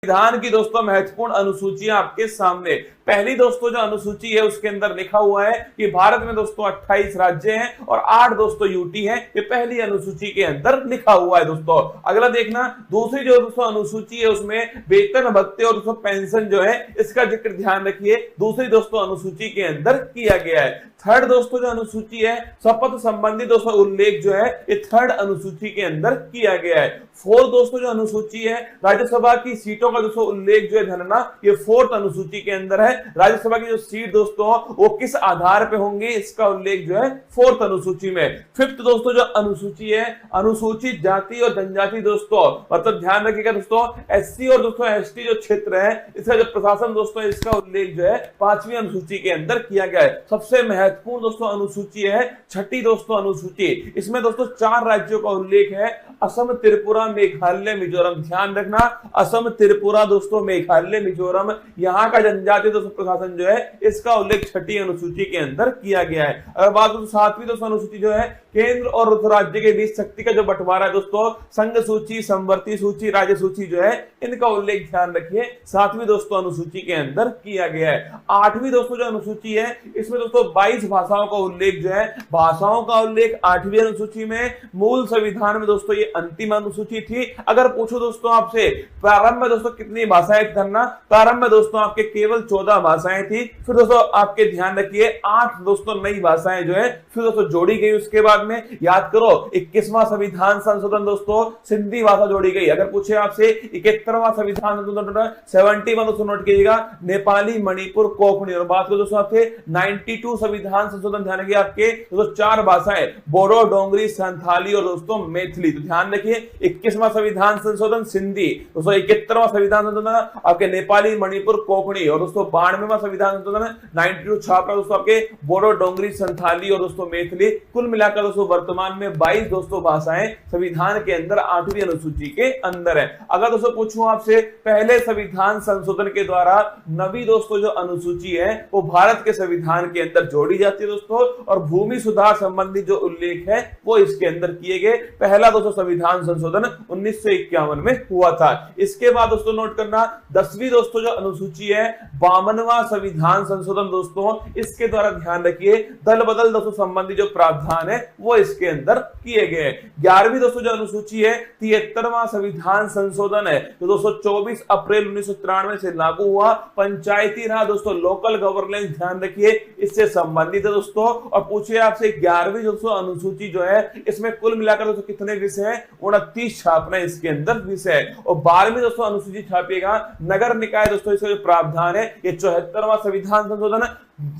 संविधान की दोस्तों महत्वपूर्ण अनुसूचियां आपके सामने। पहली दोस्तों जो अनुसूची है उसके अंदर लिखा हुआ है कि भारत में दोस्तों 28 राज्य हैं और 8 दोस्तों यूटी हैं। ये पहली अनुसूची के अंदर लिखा हुआ है दोस्तों। अगला देखना, दूसरी जो दोस्तों अनुसूची है उसमें वेतन भत्ते और दोस्तों पेंशन जो है इसका जिक्र ध्यान रखिए, दूसरी दोस्तों अनुसूची के अंदर किया गया है। थर्ड दोस्तों जो अनुसूची है शपथ संबंधी दोस्तों उल्लेख जो है ये थर्ड अनुसूची के अंदर किया गया है। फोर्थ दोस्तों जो अनुसूची है राज्यसभा की सीटों का दोस्तों उल्लेख जो है ध्यान रखना, ये फोर्थ अनुसूची के अंदर है। राज्यसभा की जो सीट दोस्तों वो किस आधार पे होंगे इसका उल्लेख जो है फोर्थ अनुसूची में। फिफ्थ दोस्तों जो अनुसूची है अनुसूचित जाति और जनजाति दोस्तों, मतलब ध्यान रखिएगा दोस्तों एससी और दोस्तों एसटी जो क्षेत्र है इसका जो प्रशासन दोस्तों इसका उल्लेख जो है पांचवी अनुसूची के अंदर किया गया है। सबसे महत्वपूर्ण दोस्तों अनुसूची है छठी दोस्तों अनुसूची। इसमें दोस्तों 4 राज्यों का उल्लेख है, असम, त्रिपुरा, मेघालय, मिजोरम। ध्यान रखना असम, त्रिपुरा दोस्तों, मेघालय, मिजोरम, यहाँ का जनजातीय दोस्तों प्रशासन जो है इसका उल्लेख छठी अनुसूची के अंदर किया गया है। अगर बात करें सातवीं दोस्तों अनुसूची जो है केंद्र और राज्य के बीच शक्ति का जो बंटवारा है दोस्तों, संघ सूची, समवर्ती सूची, राज्य सूची जो है इनका उल्लेख ध्यान रखिए सातवीं दोस्तों अनुसूची के अंदर किया गया है। आठवीं दोस्तों जो अनुसूची है इसमें दोस्तों 22 भाषाओं का उल्लेख जो है, भाषाओं का उल्लेख आठवीं अनुसूची में। मूल संविधान में दोस्तों ये अंतिम अनुसूची थी। अगर पूछो दोस्तों आपसे प्रारंभ में दोस्तों कितनी भाषाएं करना, प्रारंभ में दोस्तों आपके केवल 14 भाषाएं थी। फिर दोस्तों आपके ध्यान रखिए 8 दोस्तों नई भाषाएं जो है फिर दोस्तों जोड़ी गई। उसके बाद में याद करो 21वां संविधान संशोधन दोस्तों सिंधी भाषा जोड़ी गई। अगर पूछे आपसे 71वां संविधान संशोधन 71 दोस्तों नोट कीजिएगा नेपाली, मणिपुर, कोंकणी। और बात करो दोस्तों आपसे 92 संविधान संशोधन ध्यान रखिए आपके दोस्तों 4 भाषाएं बोडो, डोंगरी, संथाली और दोस्तों मैथिली। तो ध्यान रखिए 21वां संविधान संशोधन सिंधी दोस्तों, 71वां संविधान संशोधन आपके नेपाली, मणिपुर, कोंकणी और दोस्तों 92वां संविधान संशोधन 92 छापरा दोस्तों आपके बोडो, डोंगरी, संथाली और दोस्तों मैथिली। कुल मिलाकर दोस्तों वर्तमान में 22 दोस्तों भाषाएं संविधान के अंदर 8वीं अनुसूची के अंदर है। अगर दोस्तों पूछूं आपसे पहले संविधान संशोधन के द्वारा नवी दोस्तों जो अनुसूची है वो भारत के संविधान के अंदर जोड़ी जाती है दोस्तों, और भूमि सुधार संबंधी जो उल्लेख है वो इसके अंदर किए गए। पहला दोस्तों संविधान संशोधन 1951 में हुआ था। इसके बाद दोस्तों नोट करना 10वीं दोस्तों जो अनुसूची है 52वां संविधान संशोधन दोस्तों, इसके द्वारा ध्यान रखिए दल बदल दोस्तों संबंधी जो प्रावधान है वो इसके अंदर किए गए। 11वीं दोस्तों जो अनुसूची है 73वां संविधान संशोधन है तो दोस्तों 24 अप्रैल 1993 से लागू हुआ। पंचायती राज दोस्तों लोकल गवर्नेंस ध्यान रखिए इससे संबंधित है दोस्तों। और पूछिए आपसे 11वीं दोस्तों अनुसूची जो है इसमें कुल मिलाकर दोस्तों कितने विषय हैं, 29 छापना इसके अंदर विषय है। और 12वीं दोस्तों अनुसूची छापिएगा नगर निकाय दोस्तों, इसका जो प्रावधान है ये 74वां संविधान संशोधन।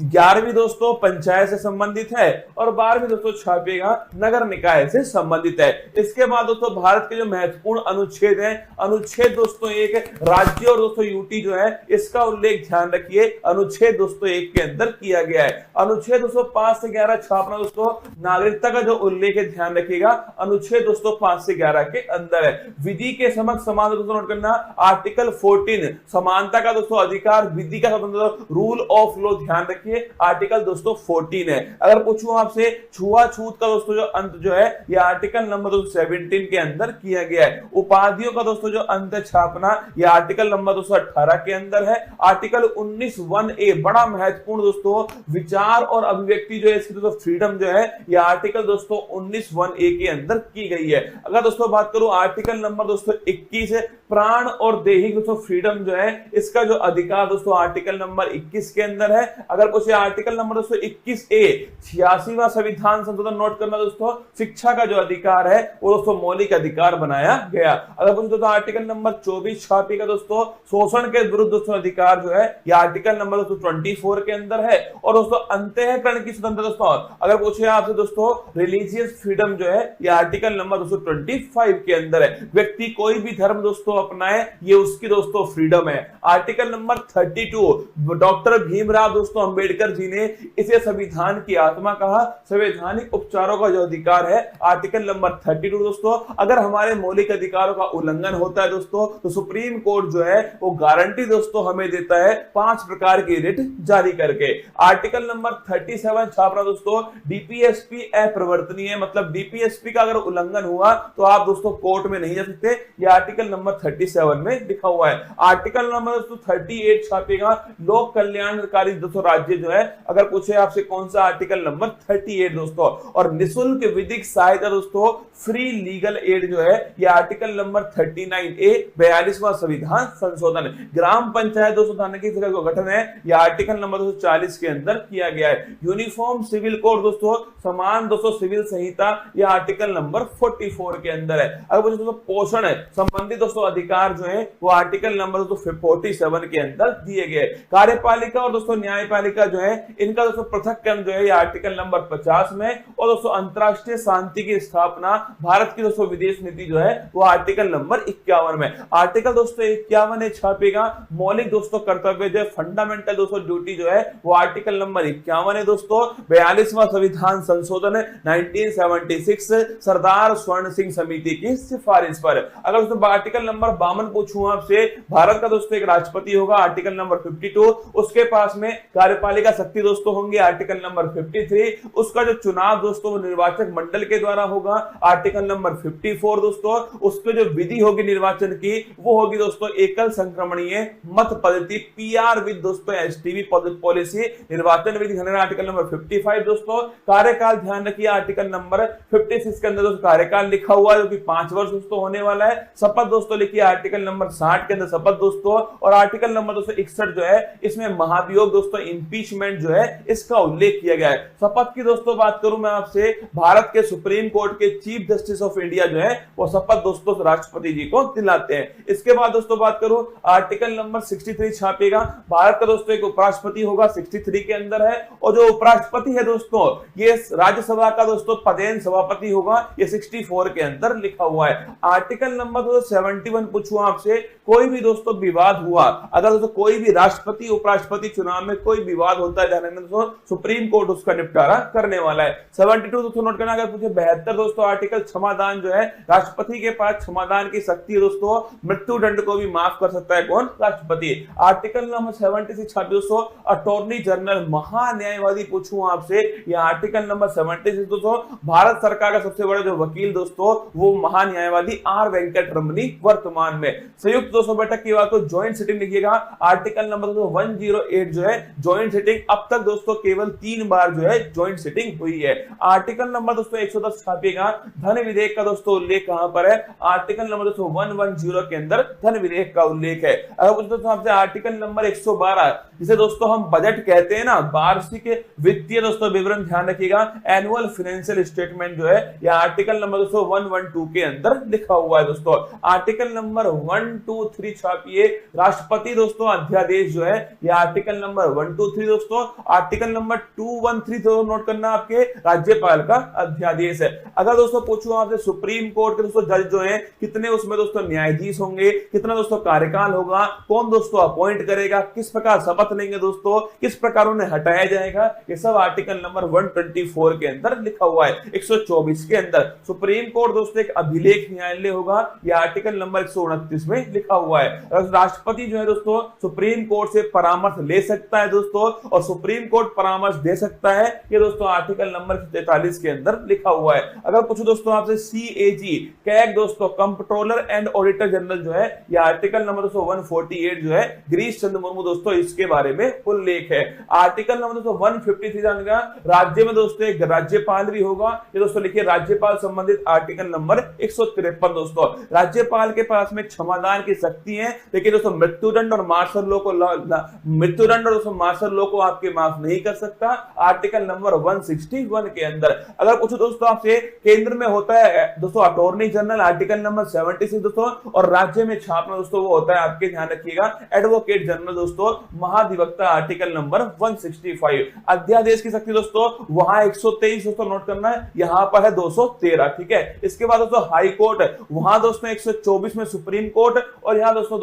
11वीं दोस्तों पंचायत से संबंधित है और 12वीं दोस्तों छापिएगा नगर निकाय से संबंधित है। इसके बाद दोस्तों भारत के जो महत्वपूर्ण अनुच्छेद है, अनुच्छेद दोस्तों 1 राज्य और दोस्तों यूटी जो है इसका उल्लेख ध्यान रखिए अनुच्छेद दोस्तों 1 के अंदर किया गया है। अनुच्छेद दोस्तों 5 से 11 छापना दोस्तों नागरिकता का जो उल्लेख है ध्यान रखिएगा अनुच्छेद दोस्तों 5 से 11 के अंदर है। विधि के समक्ष समान दोस्तों नोट करना आर्टिकल 14 समानता का दोस्तों अधिकार, विधि का स्वतंत्र, रूल ऑफ लॉ ध्यान रखिए आर्टिकल दोस्तों 14 है। अगर पूछूं आपसे छुआछूत का दोस्तों जो अंत जो है ये आर्टिकल नंबर 17 के अंदर किया गया है। उपाधियों का दोस्तों जो अंत छापना ये आर्टिकल नंबर 18 के अंदर है। आर्टिकल 19(1)(a) बड़ा महत्वपूर्ण दोस्तों विचार और अभिव्यक्ति जो है इसकी दोस्तों फ्रीडम जो है ये आर्टिकल दोस्तों 19(1)(a) के अंदर की गई है। अगर दोस्तों बात करूं आर्टिकल नंबर दोस्तों 21 प्राण और दैहिक दोस्तों फ्रीडम जो है इसका जो अधिकार दोस्तों आर्टिकल नंबर 21 के अंदर है। अगर कुछ आर्टिकल नंबर दोस्तों 21(a) 86वां संविधान संशोधन नोट करना दोस्तों शिक्षा का जो अधिकार है वो दोस्तों मौलिक अधिकार बनाया गया। अगर कुछ दोस्तों आर्टिकल नंबर 24 छापी का दोस्तों शोषण के विरुद्ध दोस्तों अधिकार जो है ये आर्टिकल नंबर दोस्तों 24 के अंदर है। और दोस्तों अंतःकरण की स्वतंत्रता दोस्तों अगर पूछे आपसे दोस्तों रिलीजियस फ्रीडम जो है ये आर्टिकल नंबर दोस्तों 25 के अंदर है। व्यक्ति कोई भी धर्म दोस्तों अपनाए ये उसकी दोस्तों फ्रीडम है। आर्टिकल नंबर 32 डॉक्टर भीमराव दोस्तों दोस्तों अंबेडकर जी ने इसे संविधान की आत्मा कहा। संवैधानिक उपचारों का जो अधिकार है आर्टिकल नंबर 32 दोस्तों, अगर हमारे मौलिक अधिकारों का उल्लंघन होता है दोस्तों तो सुप्रीम कोर्ट जो है वो गारंटी दोस्तों हमें देता है 5 प्रकार की रिट जारी करके। आर्टिकल नंबर 37 छापरा दोस्तों, डीपीएसपी अप्रवर्तनीय, मतलब डीपीएसपी का अगर उल्लंघन हुआ तो आप दोस्तों कोर्ट में नहीं जा सकते। ये आर्टिकल नंबर 37 में लिखा हुआ है। आर्टिकल नंबर दोस्तों 38 छापेगा, लोक कल्याणकारी दोस्तों राज्य जो है, अगर पूछे आपसे कौन सा आर्टिकल नंबर 38 दोस्तों। और निःशुल्क विधिक सहायता दोस्तों, फ्री लीगल एड जो है, ये आर्टिकल नंबर 39A 42वां संविधान संशोधन। ग्राम पंचायत दोस्तों थाने की जगह को गठन है, यह आर्टिकल नंबर 240 के अंदर किया गया है। यूनिफॉर्म सिविल कोड दोस्तों, समान दोस्तों सिविल संहिता, यह आर्टिकल नंबर 44 के अंदर है। अगर पूछे दोस्तों पोषण है संबंधित दोस्तों अधिकार जो है वो आर्टिकल नंबर 47 के अंदर दिए गए। कार्यपालिका और दोस्तों न्यायपालिका जो है इनका दोस्तों पृथक क्रम जो है ये आर्टिकल नंबर 50 में। और दोस्तों अंतरराष्ट्रीय शांति की स्थापना, भारत की दोस्तों विदेश नीति जो है वो आर्टिकल नंबर 51 में। आर्टिकल दोस्तों 51 छापेगा, मौलिक दोस्तों कर्तव्य जो है फंडामेंटल दोस्तों ड्यूटी जो है वो आर्टिकल नंबर 51 है दोस्तों। 42वां संविधान संशोधन 1976 सरदार स्वर्ण सिंह समिति की सिफारिश पर। अगर दोस्तों आर्टिकल नंबर 52 पूछूं आपसे, भारत का दोस्तों एक राष्ट्रपति होगा आर्टिकल नंबर 52, उसके पास में कार्यपालिका शक्ति दोस्तों होंगे आर्टिकल नंबर 53, उसका जो चुनाव दोस्तों निर्वाचक मंडल के द्वारा होगा आर्टिकल नंबर 54 दोस्तों, उसके जो विधि होगी निर्वाचन की वो होगी दोस्तों एकल संक्रमणीय मत पद्धति, पीआर विद दोस्तों एसटीवी पॉलिसी, निर्वाचन विधि आर्टिकल नंबर 55 दोस्तों। कार्यकाल ध्यान रखिए आर्टिकल नंबर 56 के अंदर दोस्तों कार्यकाल लिखा हुआ है जो कि 5 वर्ष दोस्तों होने वाला है। शपथ दोस्तों लिखिए आर्टिकल नंबर 60 के अंदर शपथ दोस्तों। और आर्टिकल नंबर 261 जो है इसमें महाभियोग दोस्तों इंपीचमेंट जो है इसका उल्लेख किया गया है। शपथ की दोस्तों बात करूं मैं आपसे, भारत के सुप्रीम कोर्ट के चीफ जस्टिस ऑफ इंडिया जो है वो शपथ दोस्तों राष्ट्रपति जी को दिलाते हैं। इसके बाद दोस्तों बात करूं आर्टिकल नंबर 63 छापेगा, भारत का दोस्तों एक उपराष्ट्रपति होगा 63 के अंदर है। और जो उपराष्ट्रपति है दोस्तों ये राज्यसभा का दोस्तों पदेन सभापति होगा, ये 64 के अंदर लिखा हुआ है। आर्टिकल नंबर 71 पूछूं आपसे, कोई भी दोस्तों विवाद हुआ, अगर दोस्तों कोई भी राष्ट्रपति उपराष्ट्रपति चुनाव में कोई विवाद होता है दोस्तों सुप्रीम कोर्ट उसका निपटारा करने वाला है। 72 दोस्तों नोट करना। अगर पूछे 72 दोस्तों आर्टिकल क्षमादान जो है, राष्ट्रपति के पास क्षमादान की शक्ति है दोस्तों, मृत्यु दंड को भी माफ कर सकता है कौन, राष्ट्रपति। आर्टिकल नंबर 76 दोस्तों अटॉर्नी जनरल महान्यायवादी पूछूं आपसे, यह आर्टिकल नंबर 76 दोस्तों, भारत सरकार का सबसे बड़ा जो वकील दोस्तों वो महान्यायवादी आर वेंकट रमनी वर्तमान में। संयुक्त दोस्तों बैठक की बात को ज्वाइंट सिटिंग लिखिएगा, आर्टिकल नंबर 108 जो है ज्वाइंट सिटिंग, अब तक दोस्तों केवल 3 बार जो है ज्वाइंट सिटिंग हुई है। आर्टिकल नंबर दोस्तों 110 छापेगा, धन विधेयक का दोस्तों उल्लेख कहां पर है, आर्टिकल नंबर दोस्तों 110 के अंदर धन विधेयक का उल्लेख है। अगर दोस्तों आपसे आर्टिकल नंबर 112 जिसे दोस्तों हम बजट कहते हैं ना, वार्षिक वित्तीय दोस्तों विवरण ध्यान रखिएगा, एनुअल फाइनेंशियल स्टेटमेंट जो है यह आर्टिकल नंबर दोस्तों 112 के अंदर लिखा हुआ है दोस्तों। आर्टिकल नंबर 123 छापिए, राष्ट्रपति दोस्तों अध्यादेश जो है यह आर्टिकल नंबर 123 दोस्तों। आर्टिकल नंबर 213 तो नोट करना आपके राज्यपाल का अध्यादेश है। अगर दोस्तों पूछूं आपसे सुप्रीम कोर्ट के दोस्तों जज जो है कितने उसमें दोस्तों न्यायाधीश होंगे, कितना दोस्तों कार्यकाल होगा, कौन दोस्तों अपॉइंट करेगा, किस प्रकार शपथ लेंगे दोस्तों, किस प्रकार उन्हें हटाया जाएगा, ये सब आर्टिकल नंबर 124 के अंदर लिखा हुआ है। 124 के अंदर सुप्रीम कोर्ट दोस्तों एक अभिलेख न्यायालय होगा, यह आर्टिकल नंबर 129 में लिखा हुआ है। राष्ट्रपति जो है दोस्तों सुप्रीम कोर्ट से परामर्श ले सकता है दोस्तों, और सुप्रीम कोर्ट परामर्श दे सकता है, ये दोस्तों आर्टिकल नंबर 43 के अंदर लिखा हुआ है। अगर पूछो दोस्तों आपसे सीएजी कैग दोस्तों कंट्रोलर एंड ऑडिटर जनरल जो है, यह आर्टिकल नंबर 148 जो है गिरीश चंद्र मुर्मू दोस्तों इसके बारे में उल्लेख है। आर्टिकल नंबर 153 जानेगा, राज्य में दोस्तों एक राज्यपाल भी होगा, ये दोस्तों लिखिए राज्यपाल संबंधित आर्टिकल नंबर 153 दोस्तों। राज्यपाल के पास में क्षमादान की शक्ति है, लेकिन दोस्तों मृत्युदंड और मार्शल लॉ को मृत्युदंड और दोस्तों मार्शल लॉ को आपके माफ नहीं कर सकता, आर्टिकल नंबर 161 के अंदर। अगर पूछो दोस्तों आपसे केंद्र में होता है दोस्तों अटॉर्नी जनरल, आर्टिकल नंबर 76 दोस्तों, और राज्य में छापना दोस्तों वो होता है आपके ध्यान रखिएगा एडवोकेट जनरल दोस्तों, महाधिवक्ता आर्टिकल नंबर 165। अध्यादेश की शक्ति दोस्तों वहां 123 दोस्तों नोट करना है, यहां पर है 213, ठीक है। इसके बाद दोस्तों हाई कोर्ट, वहां दोस्तों 124 में सुप्रीम कोर्ट, और यहां दोस्तों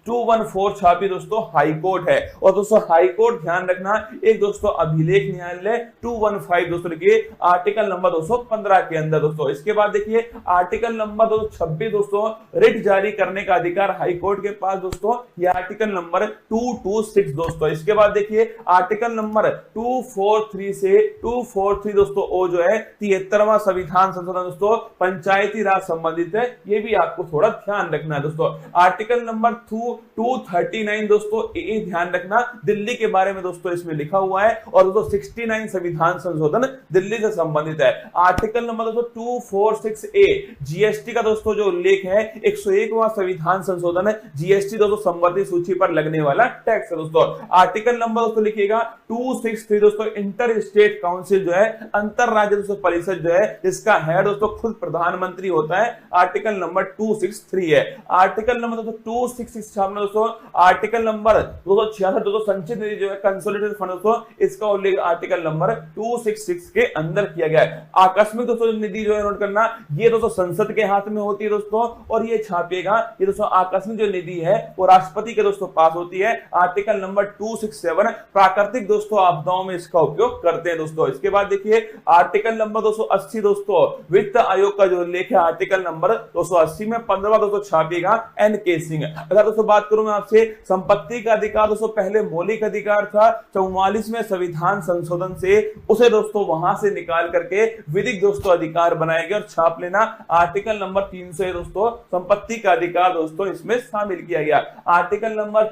214 छापी दोस्तों हाई कोर्ट है। और दोस्तों हाई कोर्ट ध्यान रखना, एक दोस्तों अभिलेख न्यायालय 215 दोस्तों लिखिए आर्टिकल नंबर 215 के अंदर दोस्तों। इसके बाद देखिए आर्टिकल नंबर 226 दोस्तों, रिट जारी करने का अधिकार हाई कोर्ट के पास दोस्तों, ये आर्टिकल नंबर 226 दोस्तों। इसके बाद देखिए आर्टिकल नंबर 243 से 243 दोस्तों ओ जो है 73वां संविधान संशोधन दोस्तों, पंचायती राज संबंधित है, ये भी आपको थोड़ा ध्यान रखना है दोस्तों। आर्टिकल नंबर 239 दोस्तों ए ध्यान रखना, दिल्ली के बारे में दोस्तों इसमें लिखा हुआ है। और दोस्तों 69 संविधान संशोधन दिल्ली से संबंधित है। आर्टिकल नंबर दोस्तों 246 ए जीएसटी का दोस्तों जो उल्लेख है, 101वां संविधान संशोधन है, जीएसटी दोस्तों संबंधित सूची पर लगने वाला टैक्स है दोस्तों। आर्टिकल नंबर दोस्तों लिखिएगा 263 दोस्तों, इंटर स्टेट काउंसिल जो है, अंतर राज्य दोस्तों परिषद जो है, इसका हेड दोस्तों खुद प्रधानमंत्री होता है, आर्टिकल नंबर 263 है। आर्टिकल नंबर दोस्तों 266 छापना दोस्तों, आर्टिकल नंबर 266 दोस्तों संचित निधि जो है कंसोलिडेटेड फंड दोस्तों, इसका उल्लेख आर्टिकल नंबर 266 के अंदर किया गया है। आकस्मिक दोस्तों निधि जो है नोट करना, ये दोस्तों संसद के हाथ में होती है दोस्तों, और ये छापिएगा, ये दोस्तों आकस्मिक जो निधि है वो राष्ट्रपति के दोस्तों पास होती है, आर्टिकल नंबर 267। प्राकृतिक दोस्तों आपदाओं में इसका उपयोग करते हैं दोस्तों। इसके बाद देखिए आर्टिकल नंबर 280 दोस्तों, वित्त आयोग का जो उल्लेख है, आर्टिकल नंबर 280 में 15वां दोस्तों छापिएगा एन.के. सिंह। अगर दोस्तों बात करूं मैं आपसे, संपत्ति का अधिकार दोस्तों पहले मौलिक अधिकार था, 44वें संविधान संशोधन से उसे दोस्तों वहां से निकाल करके विधिक दोस्तों अधिकार बनाया गया, और छाप लेना आर्टिकल नंबर 300 दोस्तों, संपत्ति का अधिकार दोस्तों इसमें शामिल किया गया। आर्टिकल नंबर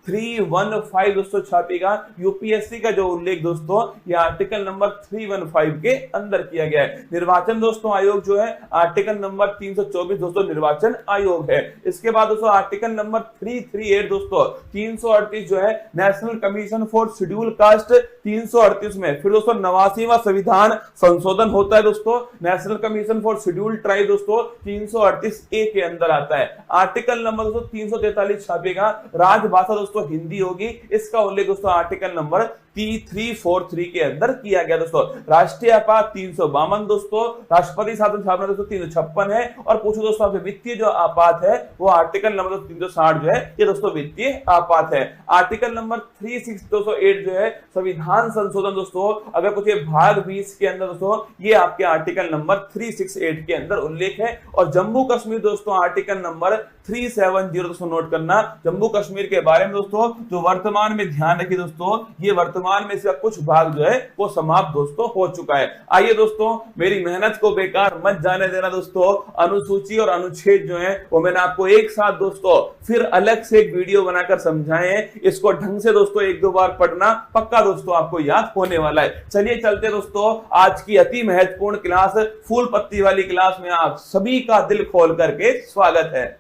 315 दोस्तों छापेगा, यूपीएससी का जो उल्लेख दोस्तों, यह आर्टिकल नंबर 315 के अंदर किया गया है। निर्वाचन दोस्तों आयोग जो है, आर्टिकल नंबर 324 दोस्तों निर्वाचन आयोग है। इसके बाद दोस्तों आर्टिकल नंबर 338 दोस्तों, 338 जो है national commission for schedule caste, 338 में फिर दोस्तों 89वां संविधान संशोधन होता है दोस्तों, national commission for schedule tribe दोस्तों 338 ए के अंदर आता है। आर्टिकल नंबर दोस्तों 343 छापेगा, राजभाषा दोस्तों हिंदी होगी, इसका उल्लेख दोस्तों आर्टिकल नंबर 343 के अंदर किया गया दोस्तों। राष्ट्रीय आपात 352 दोस्तों, राष्ट्रपति शासन छापना दोस्तों 356 है। और पूछो दोस्तों आपसे वित्तीय जो आपात है वो आर्टिकल नंबर 360 जो है, ये दोस्तों वित्तीय आपात है। आर्टिकल नंबर 36208 जो है संविधान संशोधन दोस्तों, अगर पूछे भाग 20 के अंदर दोस्तों, ये आपके आर्टिकल नंबर 368 के अंदर उल्लेख है। और जम्मू कश्मीर दोस्तों आर्टिकल नंबर 370 दोस्तों नोट करना, जम्मू कश्मीर के बारे में दोस्तों, जो वर्तमान में ध्यान रखिए दोस्तों, ये वर्तमान में इसका कुछ भाग जो है वो समाप्त दोस्तों हो चुका है। आइए दोस्तों, मेरी मेहनत को बेकार मत जाने देना दोस्तों। अनुसूची और अनुच्छेद जो है वो मैंने आपको एक साथ दोस्तों फिर अलग से एक वीडियो बनाकर समझाए हैं, इसको ढंग से दोस्तों एक दो बार पढ़ना, पक्का दोस्तों आपको याद होने वाला है। चलिए चलते दोस्तों, आज की अति महत्वपूर्ण क्लास फूल पत्ती वाली क्लास में आप सभी का दिल खोल करके स्वागत है।